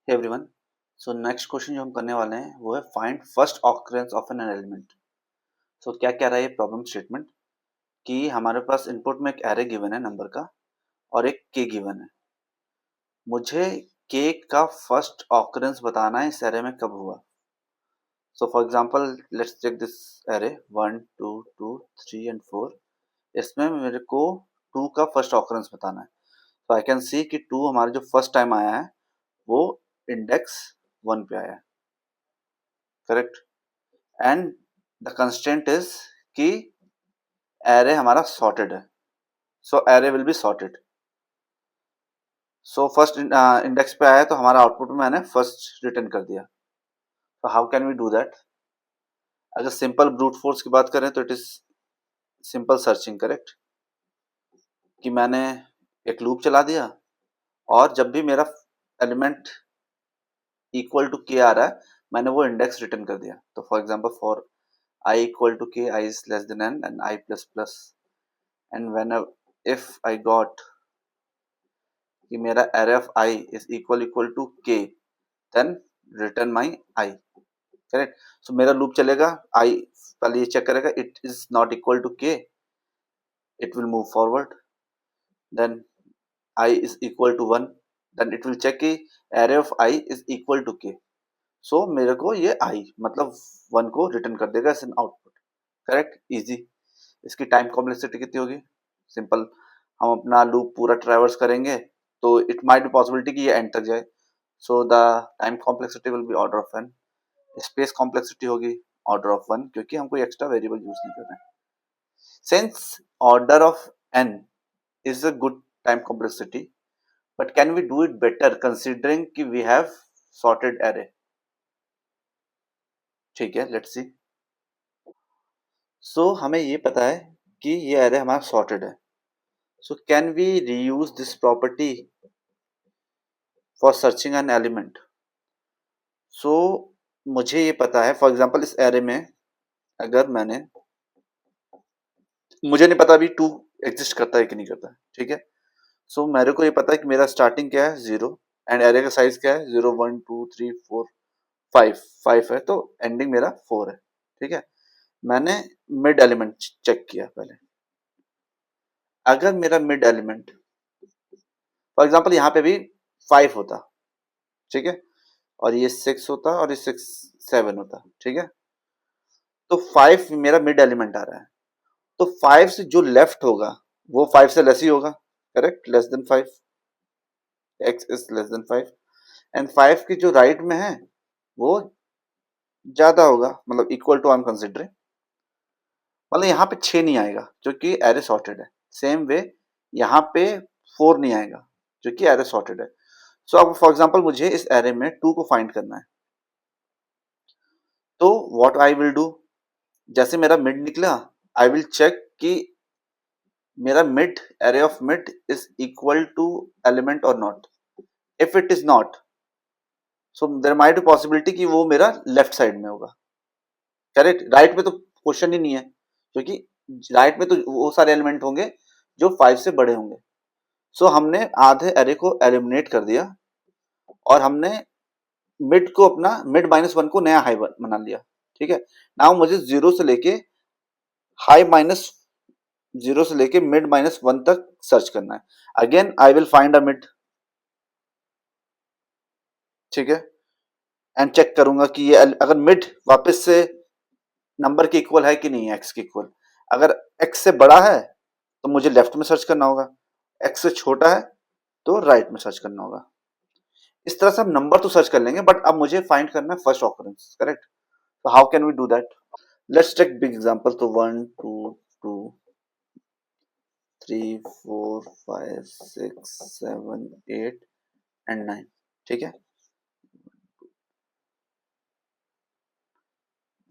हे everyone. So next question जो हम करने वाले हैं वो है find first occurrence of an element. सो क्या कह रहा है ये प्रॉब्लम स्टेटमेंट कि हमारे पास इनपुट में एक एरे गिवन है नंबर का और एक के गिवन है। मुझे के का फर्स्ट ऑकरेंस बताना है इस एरे में कब हुआ। So for example let's check this array 1 2 2 3 and 4। इसमें मेरे को 2 का फर्स्ट ऑकरेंस बताना है। तो आई कैन सी कि 2 हमारा जो फर्स्ट टाइम आया है वो इंडेक्स 1 पे आया है, correct. And the constant is कि एरे हमारा सॉर्टेड है, so array will be sorted. So first index पे आया तो हमारा आउटपुट में मैंने फर्स्ट रिटर्न कर दिया। तो how can we do that? अगर सिंपल ब्रूट फोर्स की बात करें तो it is simple searching, correct. कि मैंने एक लूप चला दिया और जब भी मेरा एलिमेंट इक्वल टू के आ रहा है मैंने वो इंडेक्स रिटर्न कर दिया। तो for example for I equal to k, I is less than n and I plus plus, and whenever if I got कि मेरा array of I is equal to k, then return my I, correct। so मेरा loop चलेगा, I पहले ये check करेगा it is not equal to k, it will move forward, then I is equal to 1, then it will check कि array of I is equal to k, so मेरे को ये I मतलब 1 को रिटर्न कर देगा as an output, correct. Easy. इसकी time complexity कितनी होगी? सिंपल, हम अपना लूप पूरा ट्रैवर्स करेंगे तो इट माइट बी पॉसिबिलिटी कि ये एंड तक जाए, so the time complexity will be order of N. Space complexity होगी ऑर्डर ऑफ 1 क्योंकि हम कोई एक्स्ट्रा वेरिएबल यूज नहीं कर रहे हैं। Since order of n is a good time complexity, but can we do it better considering कि we have sorted array? ठीक है, लेट्स सी। सो हमें ये पता है कि ये array हमारा sorted है। So can we reuse this property for searching an element? So मुझे ये पता है, फॉर एग्जांपल इस एरे में अगर मैंने, मुझे नहीं पता अभी 2 एग्जिस्ट करता है कि नहीं करता है, ठीक है। सो मेरे को ये पता है कि मेरा स्टार्टिंग क्या है 0 एंड एरे का साइज क्या है 0 1 2 3 4 5 है, तो एंडिंग मेरा 4 है, ठीक है। मैंने मिड एलिमेंट चेक किया पहले। अगर मेरा मिड एलिमेंट फॉर एग्जांपल यहाँ पे भी 5 होता, ठीक है, और ये 6 होता और ये 6 7 होता, ठीक है। तो 5 मेरा मिड एलिमेंट आ रहा है, तो 5 से जो लेफ्ट होगा वो 5 से लेस ही होगा, correct, less than 5, x is less then 5 and 5 की जो राइट में है वो ज्यादा होगा, मतलब equal to I am considering, मतलब यहाँ पे 6 नहीं आएगा क्योंकि एरे सॉर्टेड है। सेम वे यहाँ पे 4 नहीं आएगा क्योंकि एरे सॉर्टेड है। सो अब फॉर एग्जांपल मुझे इस एरे में 2 को फाइंड करना है, तो व्हाट आई विल डू, जैसे मेरा मिड निकला आई विल चेक कि मेरा mid, array of mid is equal to element और not. If it is not, so there might be possibility कि वो मेरा लेफ्ट साइड में होगा, करेक्ट। राइट में तो क्वेश्चन ही नहीं है क्योंकि राइट में तो वो सारे एलिमेंट होंगे जो 5 से बड़े होंगे। सो हमने आधे एरे को एलिमिनेट कर दिया और हमने मिड को अपना मिड -1 को नया हाई बना लिया, ठीक है। नाउ मुझे 0 से लेके हाई -0 से लेके मिड -1 तक सर्च करना है। Again I will find a mid, ठीक है, एंड चेक करूंगा कि ये अगर मिड वापस से नंबर के इक्वल है कि नहीं है, एक्स के इक्वल। अगर एक्स से बड़ा है तो मुझे लेफ्ट में सर्च करना होगा, एक्स से छोटा है तो राइट में सर्च करना होगा। इस तरह से हम नंबर तो सर्च कर लेंगे बट अब मुझे फाइंड करना है फर्स्ट ऑकरेंस, करेक्ट। तो how can we do that? Let's take big example. तो 1 2 2 3 4 5 6 7 8 एंड 9, ठीक है।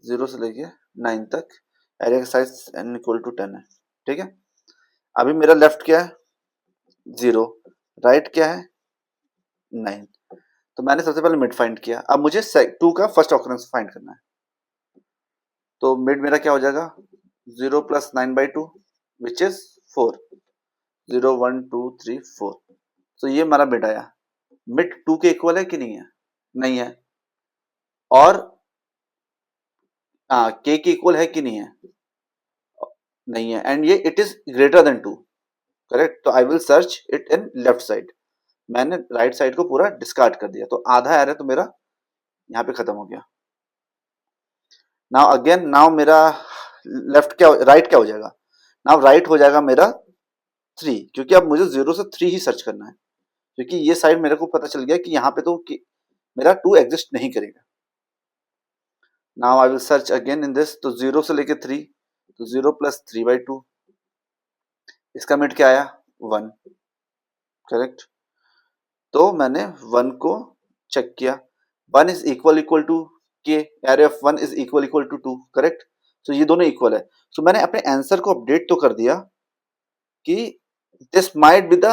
0 से लेके 9 तक एरे का साइज n इक्वल टू 10 है, ठीक है। अभी मेरा लेफ्ट क्या है 0, राइट क्या है 9। तो मैंने सबसे पहले मिड फाइंड किया, अब मुझे 2 का फर्स्ट ऑकरेंस फाइंड करना है। तो मिड मेरा क्या हो जाएगा 0 प्लस 9/2 विच इज 4, 0 1 2 3 4। तो ये हमारा मिड आया। मिड 2 के इक्वल है कि नहीं है? नहीं है, और k के इक्वल है कि नहीं है, नहीं है, एंड ये it is greater than 2, correct. तो I will search it in left side, मैंने राइट साइड को पूरा डिस्कार्ड कर दिया, तो आधा एरर तो मेरा यहाँ पे खत्म हो गया। नाउ अगेन, नाउ मेरा लेफ्ट क्या, राइट क्या हो जाएगा, नाउ राइट हो जाएगा मेरा 3, क्योंकि अब मुझे 0 से 3 ही सर्च करना है, क्योंकि ये साइड मेरे को पता चल गया कि यहाँ पे तो मेरा 2 एग्जिस्ट नहीं करेगा। Now I will search again in this, तो 0 से लेके 3, तो 0 प्लस 3/2, इसका मिड क्या आया 1, करेक्ट। तो मैंने 1 को चेक किया, 1 is equal equal to K, array of 1 is equal equal to 2, correct. तो ये दोनों इक्वल है, सो मैंने अपने आंसर को अपडेट तो कर दिया कि this might be the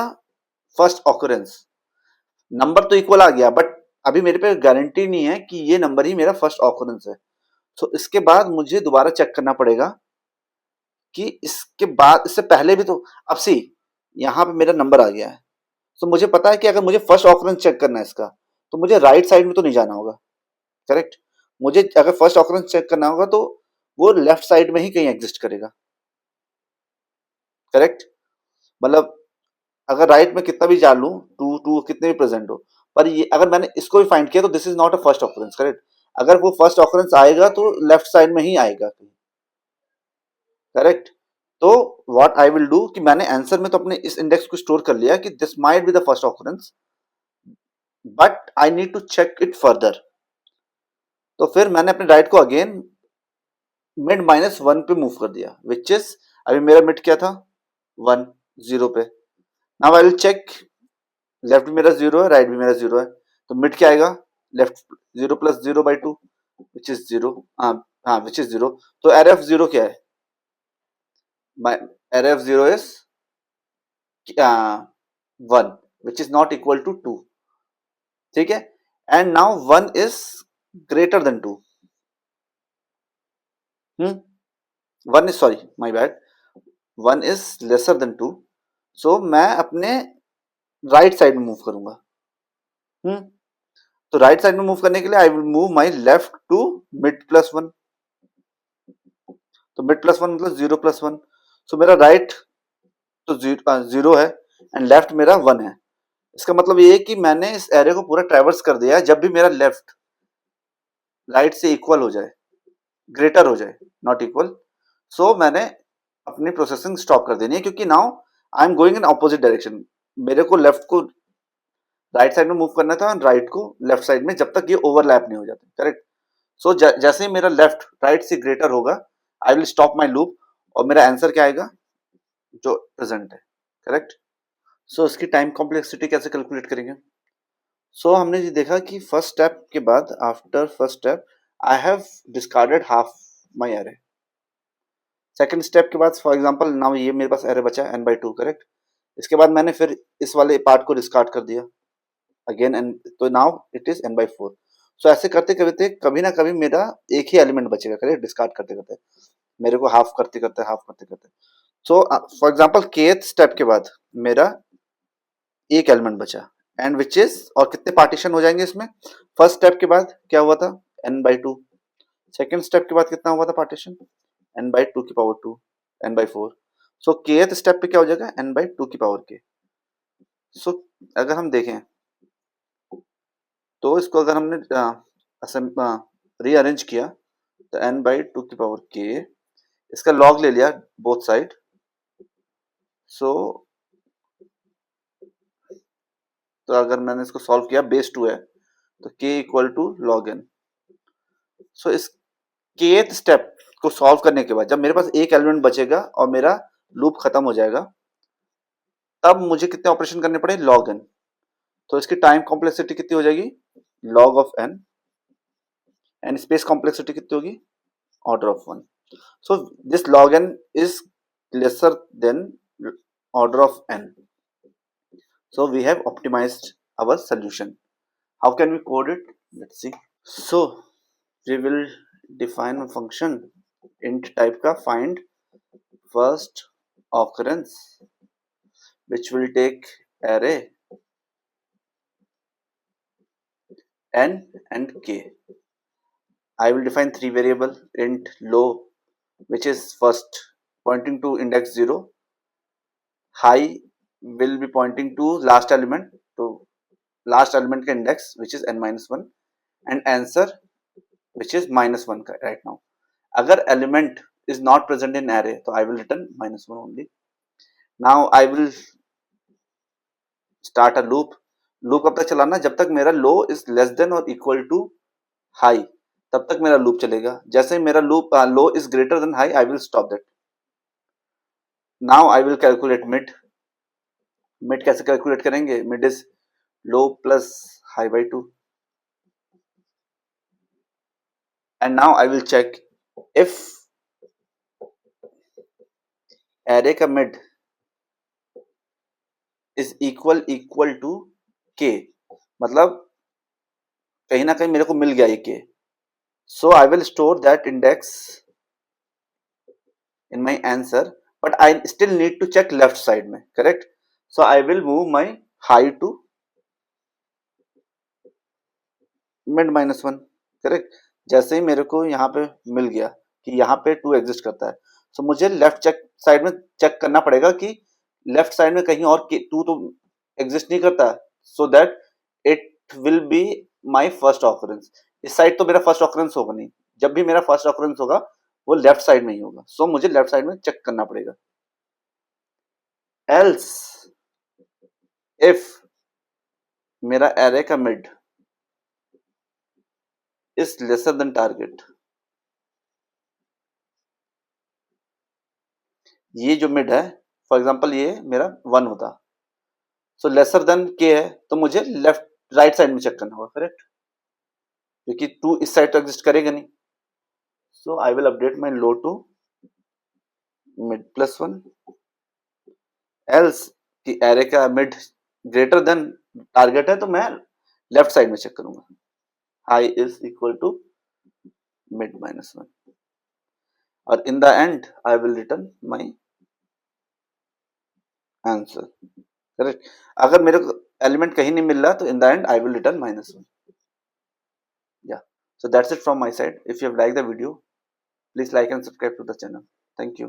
first occurrence, number तो इक्वल आ गया, बट अभी मेरे पे गारंटी नहीं है कि ये नंबर ही मेरा फर्स्ट ऑकरेंस है। सो इसके बाद मुझे दोबारा चेक करना पड़ेगा कि इसके बाद, इससे पहले भी तो, अब सी यहाँ पे मेरा नंबर आ गया है, तो मुझे पता है कि अगर मुझे फर्स्ट ऑकरेंस चेक करना है इसका, तो मुझे राइट साइड में तो नहीं जाना होगा, करेक्ट। मुझे अगर फर्स्ट ऑकरेंस चेक करना होगा तो वो लेफ्ट साइड में ही कहीं एग्जिस्ट करेगा, करेक्ट। मतलब अगर राइट में कितना भी जा लूं, टू टू कितने भी प्रेजेंट हो, पर ये अगर मैंने इसको भी फाइंड किया तो this is not a first occurrence, correct. अगर वो फर्स्ट ऑकरेंस आएगा तो लेफ्ट साइड में ही आएगा, करेक्ट। तो व्हाट आई विल डू कि मैंने आंसर में तो अपने इस इंडेक्स को स्टोर कर लिया कि this might be the first occurrence, but I need to check it further. तो फिर मैंने अपने राइट को अगेन मिड -1 पे मूव कर दिया, विच इज, अभी मेरा मिड क्या था 1, 0 पे। Now I will check, left भी मेरा 0 है, राइट भी मेरा 0 है, तो मिड क्या आएगा, लेफ्ट 0 प्लस 0/2, विच इज 0, हाँ हाँ विच इज 0। तो एरे ऑफ 0 क्या है, array of 0 is 1, which is not equal to 2, ठीक है। And now 1 is greater than 2, 1 is, sorry my bad, 1 is lesser than 2, so मैं अपने राइट साइड में मूव करूंगा। तो राइट साइड में मूव करने के लिए I will move my left to mid +1, तो मिड +1 मतलब 0 + 1, सो मेरा राइट तो 0 है एंड लेफ्ट मेरा 1 है। इसका मतलब ये है कि मैंने इस एरिया को पूरा ट्रैवर्स कर दिया है, जब भी मेरा लेफ्ट राइट से इक्वल हो जाए, ग्रेटर हो जाए, नॉट इक्वल, सो मैंने अपनी प्रोसेसिंग स्टॉप कर देनी है, क्योंकि now I am going in opposite direction, मेरे को लेफ्ट को राइट साइड में मूव करना था, राइट को लेफ्ट साइड में, जब तक ये ओवरलैप नहीं हो जाते, करेक्ट। सो जैसे ही मेरा लेफ्ट राइट से ग्रेटर होगा, आई विल स्टॉप माई लूप, और मेरा आंसर क्या आएगा, जो प्रेजेंट है, करेक्ट। सो इसकी टाइम कॉम्प्लेक्सिटी कैसे कैलकुलेट करेंगे। सो हमने ये देखा कि फर्स्ट स्टेप के बाद, after first step I have discarded half my array. Second step के बाद, फॉर एग्जांपल नाउ ये मेरे पास एरे बचा n/2, करेक्ट। इसके बाद मैंने फिर इस वाले पार्ट को डिस्कार्ड कर दिया अगेन, एन, तो नाउ इट इज n/4। सो ऐसे करते करते कभी ना कभी मेरा एक ही एलिमेंट बचेगा, करेक्ट, डिस्कार्ड करते करते मेरे को हाफ करते करते। सो फॉर एग्जांपल केथ स्टेप के बाद मेरा एक एलिमेंट बचा, एंड विच इज, और कितने पार्टीशन हो जाएंगे इसमें, फर्स्ट स्टेप के बाद क्या हुआ था n/2, सेकेंड स्टेप के बाद कितना हुआ था पार्टीशन, n/2 n/4। सो केथ स्टेप पे क्या हो जाएगा n/2 सो अगर हम देखें तो इसको अगर हमने रीअरेंज किया, तो n/2 इसका लॉग ले लिया बोथ साइड, सो तो अगर मैंने इसको सॉल्व किया, बेस 2 है तो k = log n। सो इस kth स्टेप को सॉल्व करने के बाद, जब मेरे पास एक एलिमेंट बचेगा और मेरा लूप खत्म हो जाएगा, तब मुझे कितने ऑपरेशन करने पड़े, log n। तो इसकी टाइम कॉम्प्लेक्सिटी कितनी हो जाएगी, log of n, and space complexity कितनी होगी, order of 1। So this log n is lesser than order of n. So we have optimized our solution. How can we code it? Let's see. So we will define a function int type का find first occurrence, which will take array n and k. I will define three variable int low, which is first pointing to index 0, high will be pointing to last element, to last element का index which is n minus 1, and answer which is minus 1 right now. अगर element is not present in array तो I will return minus 1 only. Now I will start a loop. Loop कब तक चलाना, जब तक मेरा low is less than और equal to high, तब तक मेरा लूप चलेगा. जैसे ही मेरा loop low is greater than high, I will stop that. Now I will calculate mid. Mid कैसे कैलकुलेट करेंगे? Mid is low plus high by 2. And now I will check if array का mid is equal to K, मतलब कहीं ना कहीं मेरे को मिल गया ये के. So I will store that index in my answer, but I still need to check left side में, correct? So I will move my high to mid minus 1, correct? जैसे ही मेरे को यहाँ पे मिल गया कि यहाँ पे 2 एग्जिस्ट करता है, so मुझे लेफ्ट चेक साइड में चेक करना पड़ेगा कि लेफ्ट साइड में कहीं और 2 तो एग्जिस्ट नहीं करता, so that it will be my first occurrence. इस साइड तो मेरा फर्स्ट ऑकरेंस होगा नहीं, जब भी मेरा फर्स्ट ऑकरेंस होगा वो लेफ्ट साइड में ही होगा, so मुझे लेफ्ट साइड में चेक करना पड़ेगा. Else if मेरा एरे का mid is lesser then target, ये जो मिड है फॉर एग्जांपल ये मेरा 1 होता, सो लेसर देन के है, तो मुझे लेफ्ट राइट साइड में चेक करना होगा, करेक्ट? क्योंकि 2 इस साइड तो एग्जिस्ट करेगा नहीं. So I will update my low to mid plus 1. Else कि एरे का मिड ग्रेटर देन टारगेट है तो मैं लेफ्ट साइड में चेक करूंगा, high is equal to mid minus 1, और in the end I will return my answer, correct? अगर मेरे को एलिमेंट कहीं नहीं मिल रहा तो in the end I will return minus 1. या so that's it from my side. If you have liked the video, please like and subscribe to the channel. Thank you.